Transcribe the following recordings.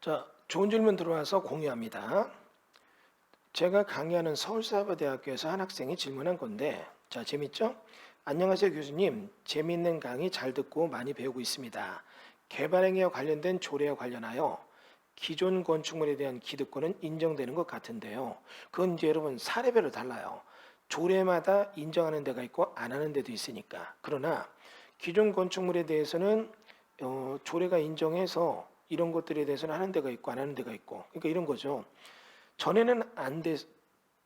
자, 좋은 질문 들어와서 공유합니다. 제가 강의하는 서울사이버대학교에서 한 학생이 질문한 건데, 자, 재밌죠? 안녕하세요, 교수님. 재미있는 강의 잘 듣고 많이 배우고 있습니다. 개발행위와 관련된 조례와 관련하여 기존 건축물에 대한 기득권은 인정되는 것 같은데요. 그건 이제 여러분 사례별로 달라요. 조례마다 인정하는 데가 있고 안 하는 데도 있으니까. 그러나 기존 건축물에 대해서는 조례가 인정해서 이런 것들에 대해서는 하는 데가 있고 안 하는 데가 있고, 그러니까 이런 거죠. 전에는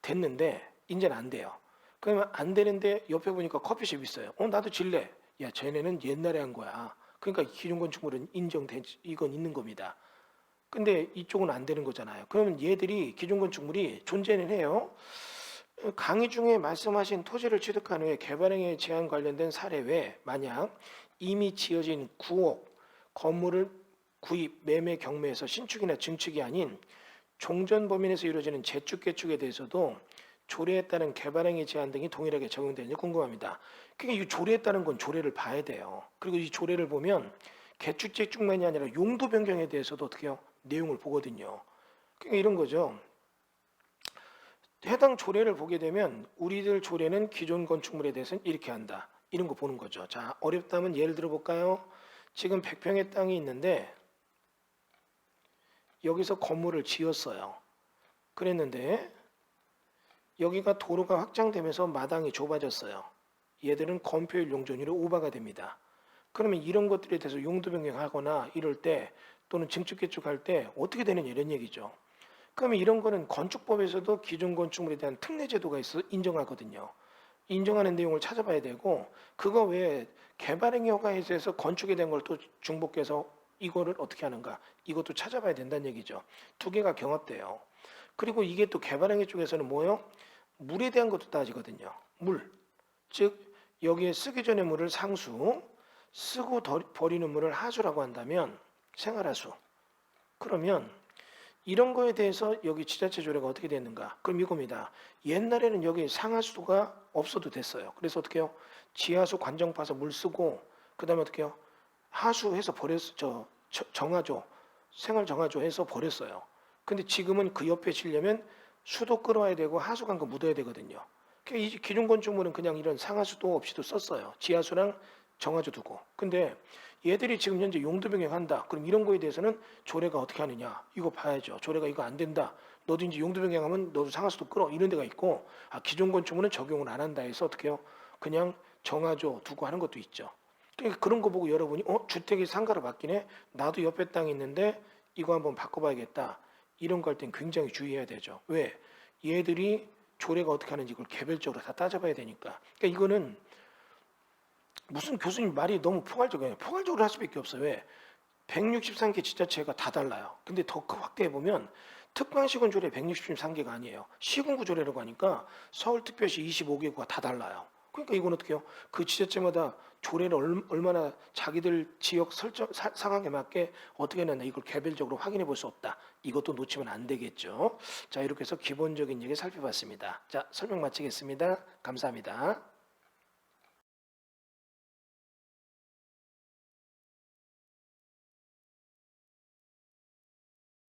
됐는데 이제는 안 돼요. 그러면 안 되는데 옆에 보니까 커피숍 있어요. 나도 질래. 야, 쟤네는 옛날에 한 거야. 그러니까 기존 건축물은 이건 있는 겁니다. 근데 이쪽은 안 되는 거잖아요. 그러면 얘들이 기존 건축물이 존재는 해요. 강의 중에 말씀하신 토지를 취득한 후에 개발행위 제한 관련된 사례 외에 만약 이미 지어진 구옥, 건물을 구입, 매매 경매에서 신축이나 증축이 아닌 종전 범위에서 이루어지는 재축, 개축에 대해서도 조례에 따른 개발행위 제한 등이 동일하게 적용되는지 궁금합니다. 그러니까 이 조례에 따른 건 조례를 봐야 돼요. 그리고 이 조례를 보면 개축, 재축만이 아니라 용도 변경에 대해서도 어떻게 해요? 내용을 보거든요. 그러니까 이런 거죠. 해당 조례를 보게 되면 우리들 조례는 기존 건축물에 대해서는 이렇게 한다. 이런 거 보는 거죠. 자, 어렵다면 예를 들어 볼까요? 지금 100평의 땅이 있는데 여기서 건물을 지었어요. 그랬는데 여기가 도로가 확장되면서 마당이 좁아졌어요. 얘들은 건폐율 용적률이 오버가 됩니다. 그러면 이런 것들에 대해서 용도 변경하거나 이럴 때 또는 증축 개축할 때 어떻게 되느냐 이런 얘기죠. 그러면 이런 거는 건축법에서도 기존 건축물에 대한 특례 제도가 있어 인정하거든요. 인정하는 내용을 찾아봐야 되고 그거 외에 개발행위 허가에 대해서 건축에 대한 걸 또 중복해서 이거를 어떻게 하는가 이것도 찾아봐야 된다는 얘기죠. 두 개가 경합돼요. 그리고 이게 또 개발행위 쪽에서는 뭐요? 물에 대한 것도 따지거든요. 물, 즉 여기에 쓰기 전에 물을 상수, 쓰고 버리는 물을 하수라고 한다면 생활하수. 그러면 이런 거에 대해서 여기 지자체 조례가 어떻게 됐는가? 그럼 이겁니다. 옛날에는 여기 상하수도가 없어도 됐어요. 그래서 어떻게 해요? 지하수 관정 파서 물 쓰고 그다음에 어떻게 해요? 하수해서 정화조, 생활 정화조 해서 버렸어요. 근데 지금은 그 옆에 지려면 수도 끌어야 되고 하수 간 거 묻어야 되거든요. 그러니까 이 기존 건축물은 그냥 이런 상하수도 없이도 썼어요. 지하수랑 정화조 두고. 근데 얘들이 지금 현재 용도 변경한다. 그럼 이런 거에 대해서는 조례가 어떻게 하느냐? 이거 봐야죠. 조례가 이거 안 된다. 너도 이제 용도 변경하면 너도 상하수도 끌어. 이런 데가 있고 기존 건축물은 적용을 안 한다 해서 어떻게 해요? 그냥 정화조 두고 하는 것도 있죠. 그러니까 그런 거 보고 여러분이 주택이 상가로 바뀌네. 나도 옆에 땅이 있는데 이거 한번 바꿔봐야겠다. 이런 거 할 땐 굉장히 주의해야 되죠. 왜? 얘들이 조례가 어떻게 하는지 이걸 개별적으로 다 따져봐야 되니까. 그러니까 이거는 무슨 교수님 말이 너무 포괄적이에요. 포괄적으로 할 수밖에 없어요. 왜? 163개 지자체가 다 달라요. 근데 더 확대해 보면 특광시군 조례 163개가 아니에요. 시군구 조례라고 하니까 서울특별시 25개구가 다 달라요. 그러니까 이건 어떻게 해요? 그 지자체마다 조례를 얼마나 자기들 지역 상황에 맞게 어떻게 해놨나 이걸 개별적으로 확인해 볼 수 없다. 이것도 놓치면 안 되겠죠. 자, 이렇게 해서 기본적인 얘기 살펴봤습니다. 자, 설명 마치겠습니다. 감사합니다.